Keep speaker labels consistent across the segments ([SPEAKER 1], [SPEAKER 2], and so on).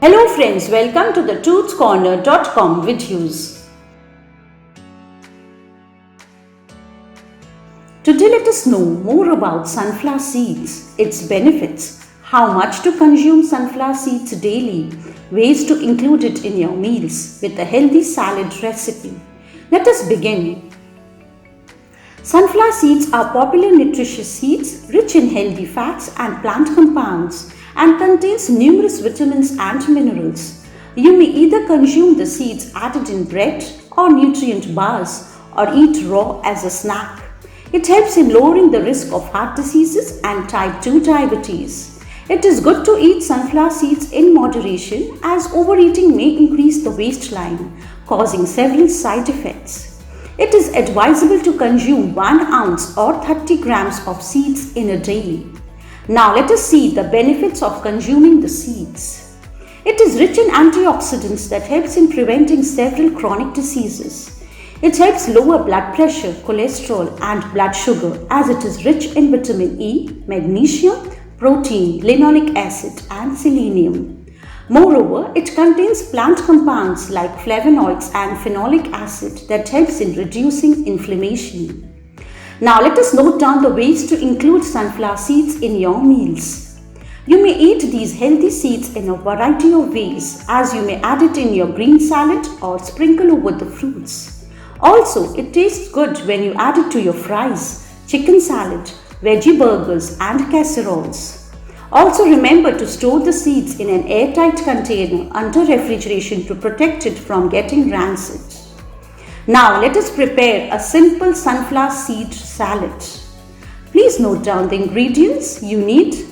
[SPEAKER 1] Hello friends, welcome to the truthcorner.com videos. Today let us know more about sunflower seeds, its benefits, how much to consume sunflower seeds daily, ways to include it in your meals with a healthy salad recipe. Let us begin. Sunflower seeds are popular nutritious seeds rich in healthy fats and plant compounds and contains numerous vitamins and minerals. You may either consume the seeds added in bread or nutrient bars or eat raw as a snack. It helps in lowering the risk of heart diseases and type 2 diabetes. It is good to eat sunflower seeds in moderation as overeating may increase the waistline, causing several side effects. It is advisable to consume 1 ounce or 30 grams of seeds in a day. Now let us see the benefits of consuming the seeds. It is rich in antioxidants that helps in preventing several chronic diseases. It helps lower blood pressure, cholesterol and blood sugar as it is rich in vitamin E, magnesium, protein, linoleic acid and selenium. Moreover, it contains plant compounds like flavonoids and phenolic acid that helps in reducing inflammation. Now let us note down the ways to include sunflower seeds in your meals. You may eat these healthy seeds in a variety of ways as you may add it in your green salad or sprinkle over the fruits. Also, it tastes good when you add it to your fries, chicken salad, veggie burgers and casseroles. Also remember to store the seeds in an airtight container under refrigeration to protect it from getting rancid. Now let us prepare a simple sunflower seed salad. Please note down the ingredients you need.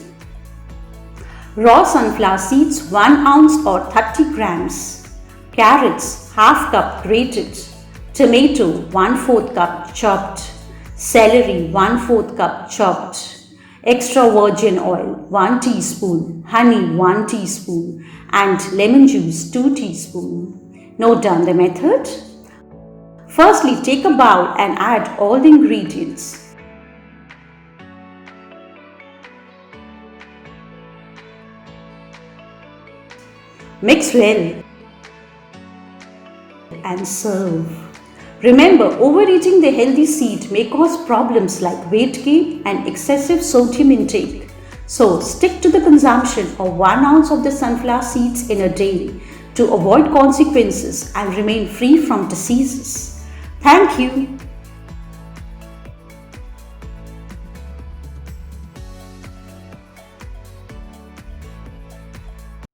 [SPEAKER 1] Raw sunflower seeds 1 ounce or 30 grams. Carrots half cup grated. Tomato 1/4 cup chopped. Celery 1/4 cup chopped. Extra virgin oil 1 teaspoon, honey 1 teaspoon and lemon juice 2 teaspoons. Note down the method. Firstly, take a bowl and add all the ingredients. Mix well and serve. Remember, overeating the healthy seed may cause problems like weight gain and excessive sodium intake. So, stick to the consumption of 1 ounce of the sunflower seeds in a day to avoid consequences and remain free from diseases. Thank you.